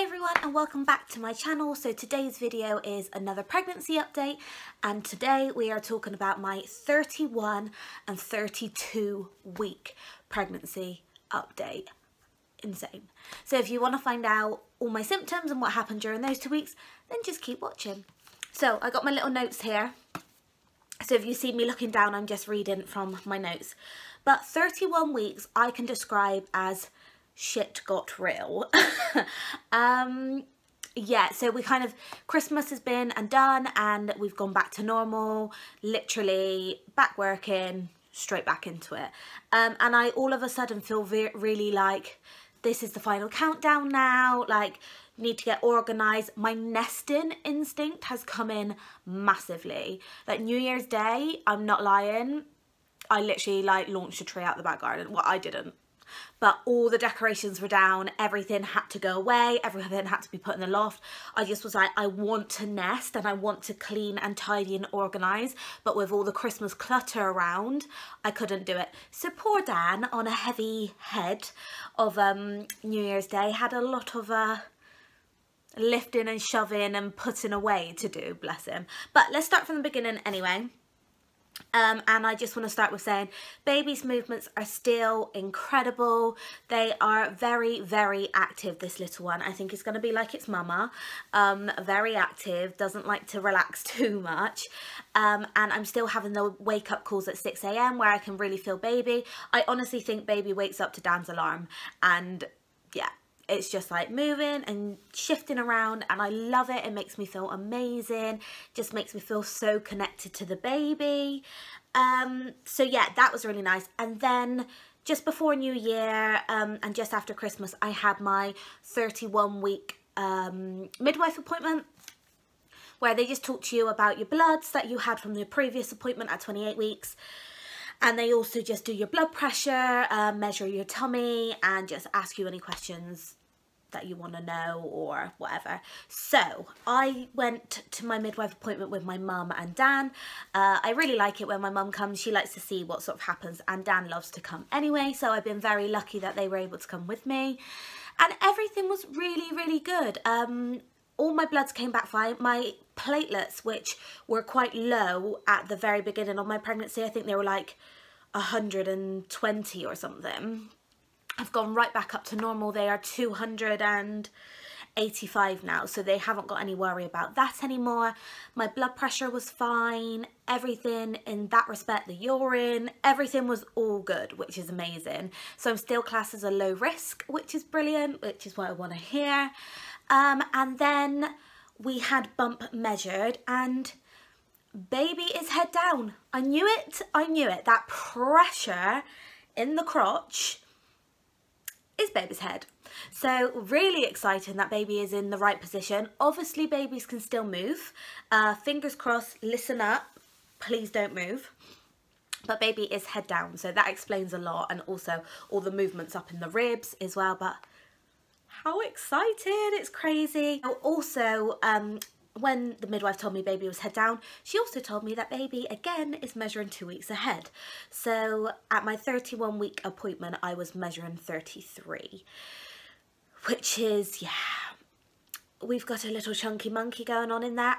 Hi everyone and welcome back to my channel. So today's video is another pregnancy update, and today we are talking about my 31 and 32 week pregnancy update. Insane. So if you want to find out all my symptoms and what happened during those 2 weeks, then just keep watching. So I got my little notes here. So if you see me looking down, I'm just reading from my notes. But 31 weeks I can describe as shit got real. Yeah, so we kind of, Christmas has been and done and we've gone back to normal, literally back working, straight back into it. And I all of a sudden feel really like this is the final countdown now, like need to get organised. My nesting instinct has come in massively. Like New Year's Day, I'm not lying, I literally like launched a tree out the back garden. Well, I didn't. But all the decorations were down, everything had to go away, everything had to be put in the loft. I just was like, I want to nest and I want to clean and tidy and organise, but with all the Christmas clutter around, I couldn't do it. So poor Dan, on a heavy head of New Year's Day, had a lot of lifting and shoving and putting away to do, bless him. But let's start from the beginning anyway. And I just want to start with saying baby's movements are still incredible. They are very, very active, this little one. I think it's going to be like its mama, very active, doesn't like to relax too much. And I'm still having the wake up calls at 6 AM where I can really feel baby. I honestly think baby wakes up to Dan's alarm, and yeah, it's just like moving and shifting around, and I love it. It makes me feel amazing, just makes me feel so connected to the baby. So yeah, that was really nice. And then just before New Year and just after Christmas, I had my 31 week midwife appointment, where they just talk to you about your bloods that you had from the previous appointment at 28 weeks. And they also just do your blood pressure, measure your tummy, and just ask you any questions that you want to know or whatever. So I went to my midwife appointment with my mum and Dan. I really like it when my mum comes. She likes to see what sort of happens, and Dan loves to come anyway. So I've been very lucky that they were able to come with me. And everything was really, really good. All my bloods came back fine. My platelets, which were quite low at the very beginning of my pregnancy, I think they were like 120 or something, I've gone right back up to normal. They are 285 now, so they haven't got any worry about that anymore. My blood pressure was fine, everything in that respect, the urine, everything was all good, which is amazing. So I'm still classed as a low risk, which is brilliant, which is what I want to hear. And then we had bump measured, and baby is head down. I knew it, that pressure in the crotch is baby's head. So really exciting that baby is in the right position. Obviously babies can still move, fingers crossed, listen up, please don't move. But baby is head down, so that explains a lot, and also all the movements up in the ribs as well. But how excited, it's crazy. Also, when the midwife told me baby was head down, she also told me that baby again is measuring 2 weeks ahead. So at my 31 week appointment, I was measuring 33, which is, yeah, we've got a little chunky monkey going on in there.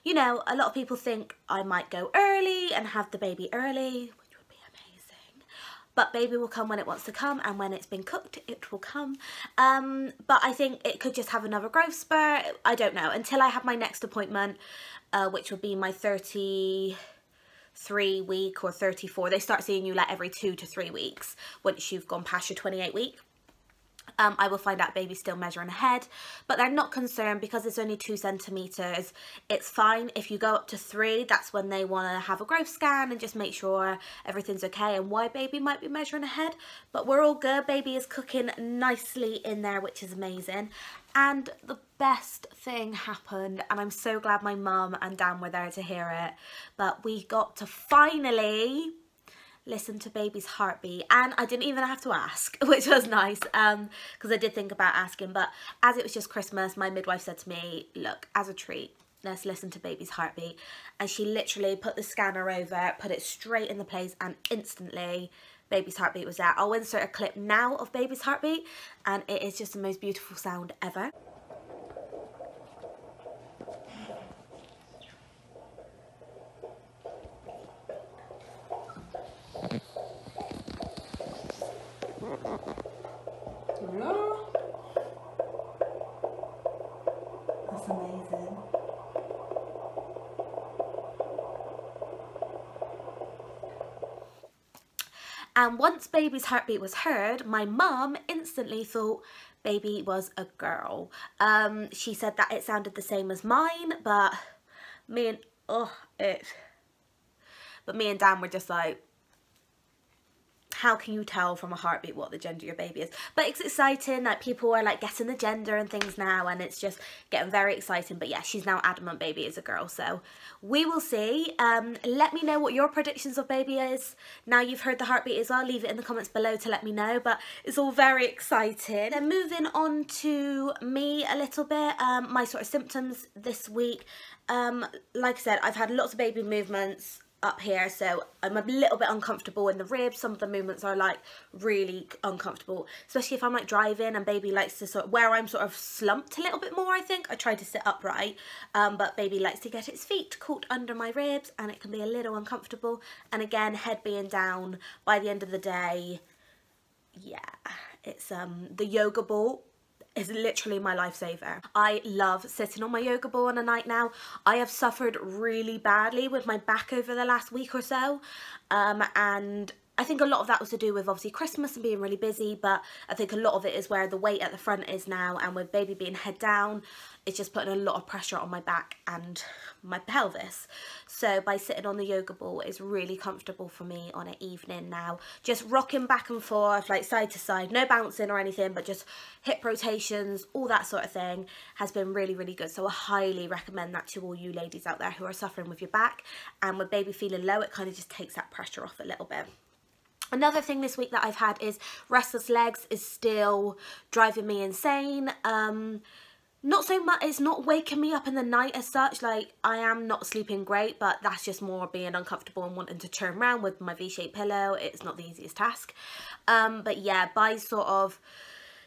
You know, a lot of people think I might go early and have the baby early, but baby will come when it wants to come, and when it's been cooked, it will come. But I think it could just have another growth spurt. I don't know, until I have my next appointment, which will be my 33 week or 34. They start seeing you like every 2 to 3 weeks once you've gone past your 28 week. I will find out baby's still measuring ahead, but they're not concerned because it's only 2 centimetres. It's fine. If you go up to 3, that's when they want to have a growth scan and just make sure everything's okay, and why baby might be measuring ahead. But we're all good. Baby is cooking nicely in there, which is amazing. And the best thing happened, and I'm so glad my mum and Dan were there to hear it, but we got to finally listen to baby's heartbeat, and I didn't even have to ask, which was nice, because I did think about asking, but as it was just Christmas, my midwife said to me, look, as a treat, let's listen to baby's heartbeat. And she literally put the scanner over, put it straight in the place, and instantly baby's heartbeat was there. I'll insert a clip now of baby's heartbeat, and it is just the most beautiful sound ever. Voila. That's amazing. And once baby's heartbeat was heard, my mum instantly thought baby was a girl. She said that it sounded the same as mine, but me and Dan were just like, how can you tell from a heartbeat what the gender your baby is? But it's exciting, like people are like guessing the gender and things now, and it's just getting very exciting. But yeah, she's now adamant baby is a girl, so we will see. Let me know what your predictions of baby is. Now you've heard the heartbeat as well, leave it in the comments below to let me know, but it's all very exciting. Then moving on to me a little bit, my sort of symptoms this week. Like I said, I've had lots of baby movements up here, so I'm a little bit uncomfortable in the ribs. Some of the movements are like really uncomfortable, especially if I'm like driving and baby likes to sort of, where I'm sort of slumped a little bit more, I think I try to sit upright, but baby likes to get its feet caught under my ribs and it can be a little uncomfortable. And again, head being down by the end of the day, yeah, it's the yoga ball is literally my lifesaver. I love sitting on my yoga ball on a night now. I have suffered really badly with my back over the last week or so, and I think a lot of that was to do with obviously Christmas and being really busy, but I think a lot of it is where the weight at the front is now, and with baby being head down, it's just putting a lot of pressure on my back and my pelvis. So by sitting on the yoga ball is really comfortable for me on an evening now. Just rocking back and forth, like side to side, no bouncing or anything, but just hip rotations, all that sort of thing has been really, really good. So I highly recommend that to all you ladies out there who are suffering with your back, and with baby feeling low, it kind of just takes that pressure off a little bit. Another thing this week that I've had is restless legs is still driving me insane. Not so much, it's not waking me up in the night as such, like I am not sleeping great, but that's just more being uncomfortable and wanting to turn around with my V-shaped pillow. It's not the easiest task. But yeah, by sort of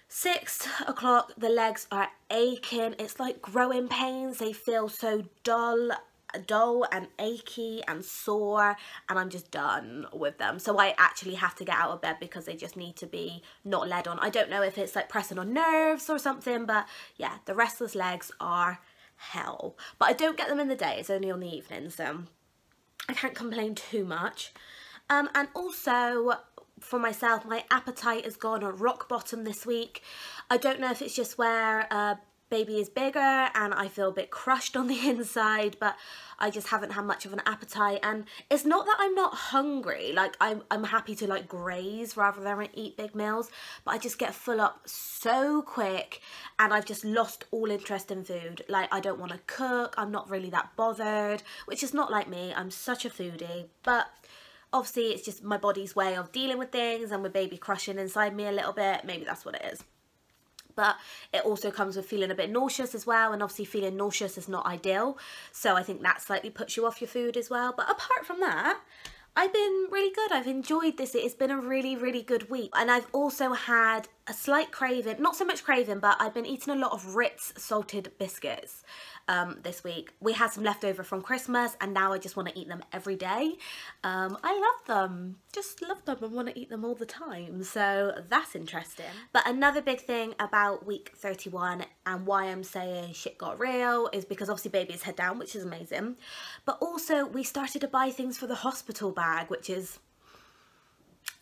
6 o'clock, the legs are aching. It's like growing pains. They feel so dull and achy and sore, and I'm just done with them. So I actually have to get out of bed because they just need to be not led on. I don't know if it's like pressing on nerves or something, but yeah, the restless legs are hell. But I don't get them in the day, it's only on the evening, so I can't complain too much. And also for myself, my appetite has gone on rock bottom this week. I don't know if it's just where baby is bigger and I feel a bit crushed on the inside, but I just haven't had much of an appetite. And it's not that I'm not hungry, like I'm happy to like graze rather than eat big meals, but I just get full up so quick and I've just lost all interest in food. Like I don't want to cook, I'm not really that bothered, which is not like me. I'm such a foodie, but obviously it's just my body's way of dealing with things, and with baby crushing inside me a little bit, maybe that's what it is. But it also comes with feeling a bit nauseous as well, and obviously feeling nauseous is not ideal, so I think that slightly puts you off your food as well. But apart from that, I've been really good. I've enjoyed this. It's been a really, really good week. And I've also had a slight craving, not so much craving, but I've been eating a lot of Ritz salted biscuits this week. We had some leftover from Christmas and now I just want to eat them every day. I love them, just love them and want to eat them all the time. So that's interesting. But another big thing about week 31 and why I'm saying shit got real is because obviously baby is head down, which is amazing. But also we started to buy things for the hospital bag, which is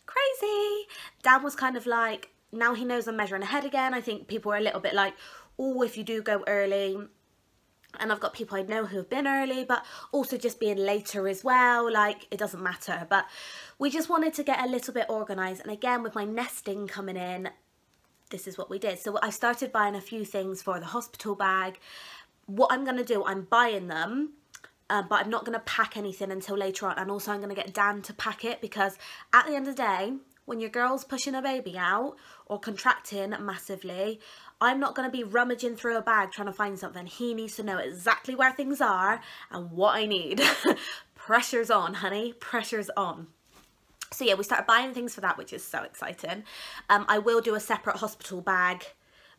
crazy. Dan was kind of like, now he knows I'm measuring ahead again. I think people are a little bit like, oh, if you do go early, and I've got people I know who have been early, but also just being later as well, like it doesn't matter. But we just wanted to get a little bit organised, and again with my nesting coming in, this is what we did. So I started buying a few things for the hospital bag. What I'm going to do, I'm buying them, but I'm not going to pack anything until later on, and also I'm going to get Dan to pack it, because at the end of the day, when your girl's pushing a baby out or contracting massively, I'm not going to be rummaging through a bag trying to find something. He needs to know exactly where things are and what I need. Pressure's on, honey. Pressure's on. So yeah, we started buying things for that, which is so exciting. I will do a separate hospital bag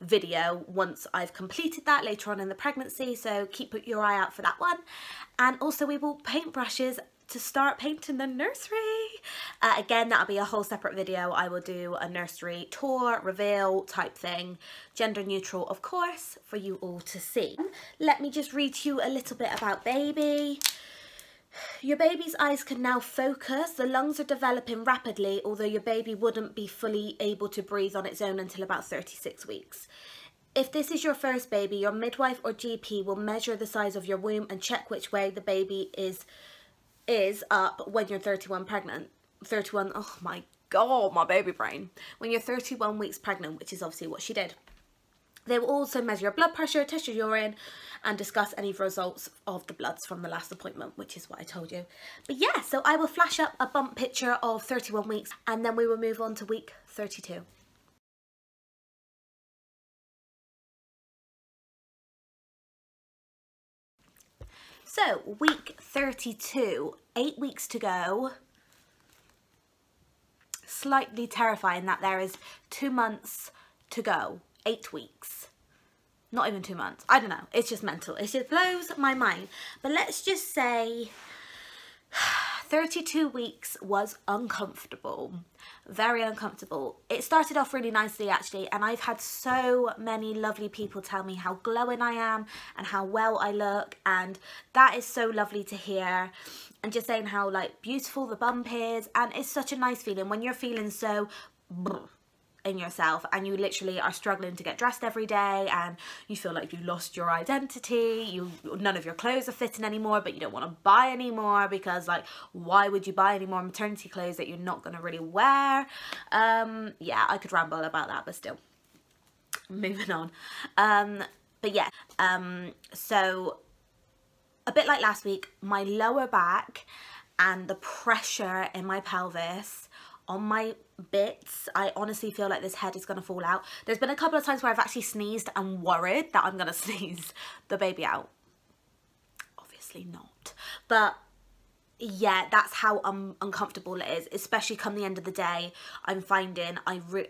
video once I've completed that later on in the pregnancy, so keep your eye out for that one. And also we bought paintbrushes to start painting the nursery. Again, that'll be a whole separate video. I will do a nursery tour, reveal type thing, gender neutral of course, for you all to see. Let me just read to you a little bit about baby. Your baby's eyes can now focus. The lungs are developing rapidly, although your baby wouldn't be fully able to breathe on its own until about 36 weeks. If this is your first baby, your midwife or GP will measure the size of your womb and check which way the baby is up when you're 31 pregnant. 31, oh my God, my baby brain. When you're 31 weeks pregnant, which is obviously what she did. They will also measure your blood pressure, test your urine, and discuss any results of the bloods from the last appointment, which is what I told you. But yeah, so I will flash up a bump picture of 31 weeks and then we will move on to week 32. So, week 32, 8 weeks to go. Slightly terrifying that there is 2 months to go. 8 weeks. Not even 2 months. I don't know. It's just mental. It just blows my mind. But let's just say 32 weeks was uncomfortable. Very uncomfortable. It started off really nicely actually, and I've had so many lovely people tell me how glowing I am and how well I look, and that is so lovely to hear. And just saying how like beautiful the bump is, and it's such a nice feeling when you're feeling so in yourself and you literally are struggling to get dressed every day and you feel like you lost your identity, none of your clothes are fitting anymore, but you don't want to buy anymore because like why would you buy any more maternity clothes that you're not going to really wear? Yeah, I could ramble about that, but still moving on. But yeah, so a bit like last week, my lower back and the pressure in my pelvis on my bits, I honestly feel like this head is going to fall out. There's been a couple of times where I've actually sneezed and worried that I'm going to sneeze the baby out. Obviously not. But yeah, that's how uncomfortable it is, especially come the end of the day. I'm finding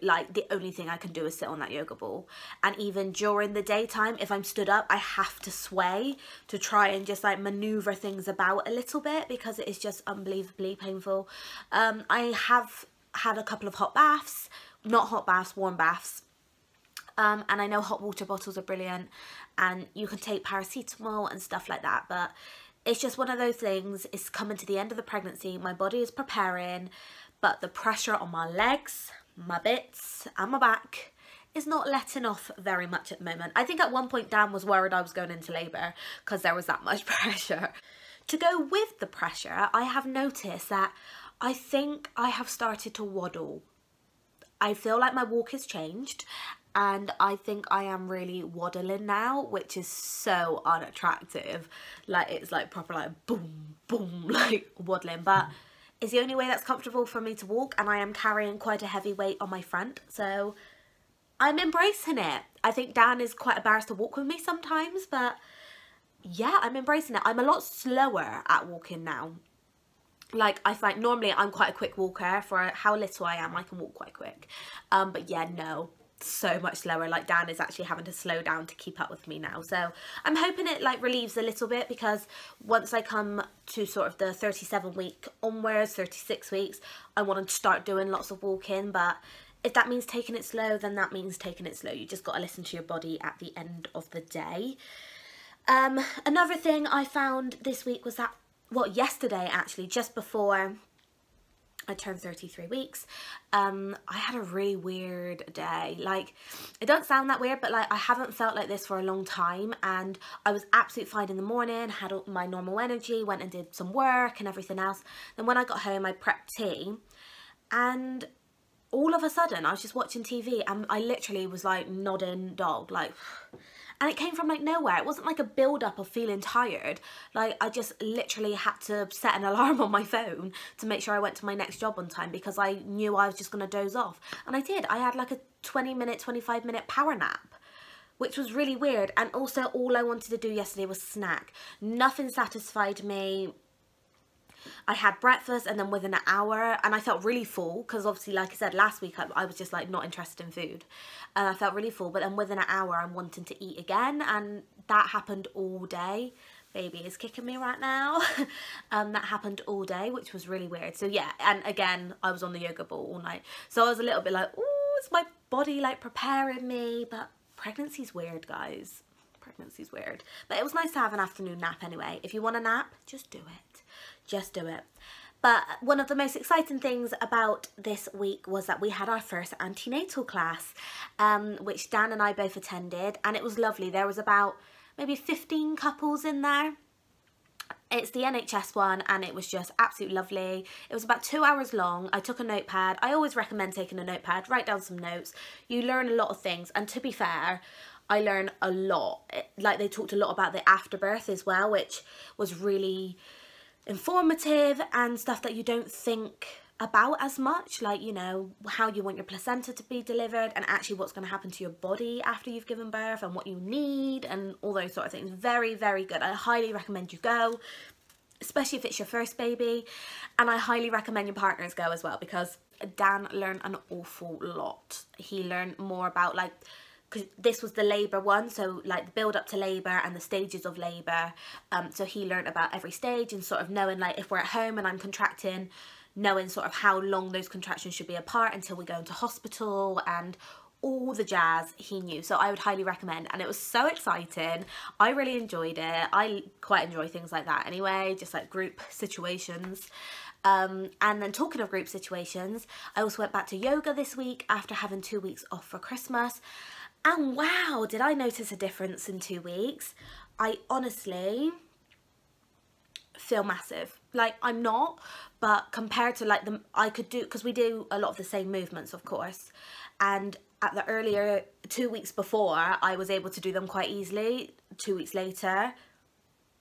like the only thing I can do is sit on that yoga ball. And even during the daytime, if I'm stood up, I have to sway to try and just like maneuver things about a little bit because it is just unbelievably painful. I have had a couple of hot baths, not hot baths, warm baths. And I know hot water bottles are brilliant and you can take paracetamol and stuff like that, but it's just one of those things. It's coming to the end of the pregnancy. My body is preparing, but the pressure on my legs, my bits and my back is not letting off very much at the moment. I think at one point Dan was worried I was going into labour because there was that much pressure. To go with the pressure, I have noticed that I think I have started to waddle. I feel like my walk has changed and I think I am really waddling now, which is so unattractive. Like it's like proper like boom, boom, like waddling, but it's the only way that's comfortable for me to walk, and I am carrying quite a heavy weight on my front, so I'm embracing it. I think Dan is quite embarrassed to walk with me sometimes, but yeah, I'm embracing it. I'm a lot slower at walking now. Like I find normally I'm quite a quick walker. For how little I am, I can walk quite quick. But yeah, no, so much slower. Like Dan is actually having to slow down to keep up with me now. So I'm hoping it like relieves a little bit, because once I come to sort of the 37 week onwards, 36 weeks, I want to start doing lots of walking. But if that means taking it slow, then that means taking it slow. You just got to listen to your body at the end of the day. Another thing I found this week was that, well, yesterday actually, just before I turned 33 weeks, I had a really weird day. Like, it don't sound that weird, but like I haven't felt like this for a long time, and I was absolutely fine in the morning, had all my normal energy, went and did some work and everything else. Then when I got home, I prepped tea, and all of a sudden I was just watching TV and I literally was like nodding dog, like, and it came from like nowhere. It wasn't like a build up of feeling tired. Like I just literally had to set an alarm on my phone to make sure I went to my next job on time, because I knew I was just going to doze off. And I did. I had like a 20-minute, 25-minute power nap, which was really weird. And also all I wanted to do yesterday was snack. Nothing satisfied me. I had breakfast, and then within an hour, and I felt really full, because obviously, like I said, last week I was just like not interested in food, and I felt really full, but then within an hour I'm wanting to eat again, and that happened all day. baby is kicking me right now. That happened all day, which was really weird. So yeah, and again, I was on the yoga ball all night. So I was a little bit like, oh, is my body like preparing me? But pregnancy's weird, guys. Pregnancy's weird. But it was nice to have an afternoon nap anyway. If you want a nap, just do it. Just do it. But one of the most exciting things about this week was that we had our first antenatal class, which Dan and I both attended, and it was lovely. There was about maybe 15 couples in there. It's the NHS one, and it was just absolutely lovely. It was about 2 hours long. I took a notepad. I always recommend taking a notepad, write down some notes. You learn a lot of things, and to be fair, I learned a lot. Like, they talked a lot about the afterbirth as well, which was really informative and stuff that you don't think about as much, like, you know, how you want your placenta to be delivered and actually what's going to happen to your body after you've given birth and what you need and all those sort of things. Very, very good. I highly recommend you go, especially if it's your first baby, and I highly recommend your partners go as well, because Dan learned an awful lot. He learned more about, like, because this was the labour one, so like the build up to labour and the stages of labour. So he learned about every stage and sort of knowing, like, if we're at home and I'm contracting, knowing sort of how long those contractions should be apart until we go into hospital and all the jazz he knew. So I would highly recommend, and it was so exciting. I really enjoyed it. I quite enjoy things like that anyway, just like group situations. And then talking of group situations, I also went back to yoga this week after having 2 weeks off for Christmas. And wow, did I notice a difference in 2 weeks. I honestly feel massive. Like, I'm not, but compared to like I could do, because we do a lot of the same movements, of course, and at the earlier 2 weeks before, I was able to do them quite easily. 2 weeks later,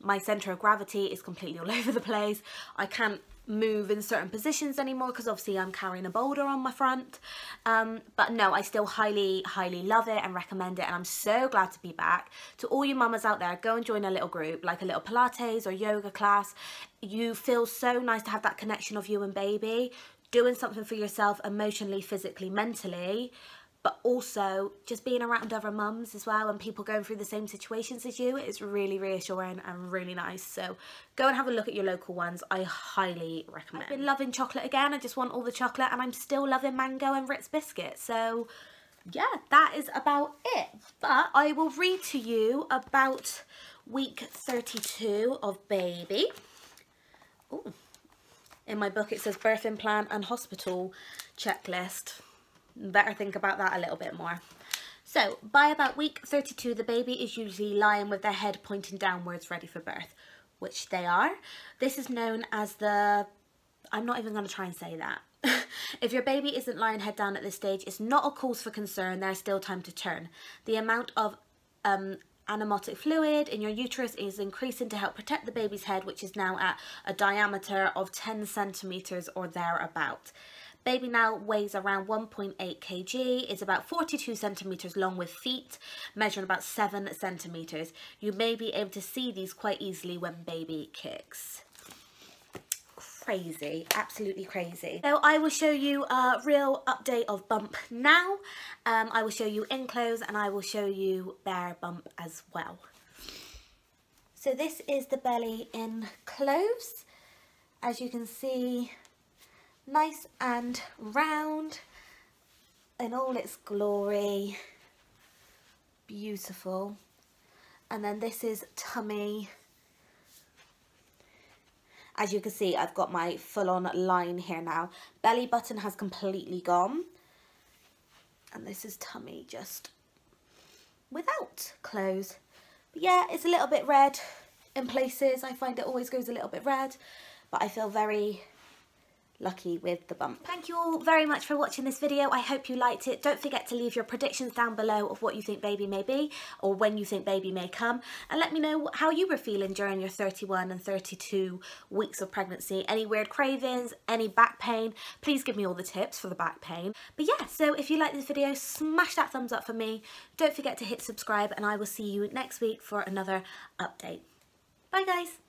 my centre of gravity is completely all over the place. I can't move in certain positions anymore because obviously I'm carrying a boulder on my front. But no, I still highly love it and recommend it, and I'm so glad to be back. To all you mamas out there, go and join a little group, like a little Pilates or yoga class. You feel so nice to have that connection of you and baby, doing something for yourself emotionally, physically, mentally, but also just being around other mums as well and people going through the same situations as you. It's really reassuring and really nice. So go and have a look at your local ones. I highly recommend. I've been loving chocolate again. I just want all the chocolate, and I'm still loving mango and Ritz biscuits. So yeah, that is about it. But I will read to you about week 32 of baby. Ooh. In my book it says birthing plan and hospital checklist. Better think about that a little bit more. So by about week 32, the baby is usually lying with their head pointing downwards, ready for birth, which they are. This is known as the, I'm not even going to try and say that. If your baby isn't lying head down at this stage, it's not a cause for concern. There's still time to turn. The amount of amniotic fluid in your uterus is increasing to help protect the baby's head, which is now at a diameter of 10 centimeters or thereabout. Baby now weighs around 1.8 kg, is about 42 centimeters long with feet measuring about 7 centimeters. You may be able to see these quite easily when baby kicks. Crazy, absolutely crazy. So I will show you a real update of bump now. I will show you in clothes, and I will show you bare bump as well. So this is the belly in clothes. As you can see, nice and round in all its glory. Beautiful. And then this is tummy. As you can see, I've got my full-on line here now. Belly button has completely gone. And this is tummy just without clothes. But yeah, it's a little bit red in places. I find it always goes a little bit red, but I feel very lucky with the bump. Thank you all very much for watching this video. I hope you liked it. Don't forget to leave your predictions down below of what you think baby may be, or when you think baby may come, and let me know how you were feeling during your 31 and 32 weeks of pregnancy. Any weird cravings, any back pain? Please give me all the tips for the back pain. But yeah, so if you like this video, smash that thumbs up for me. Don't forget to hit subscribe, and I will see you next week for another update. Bye guys.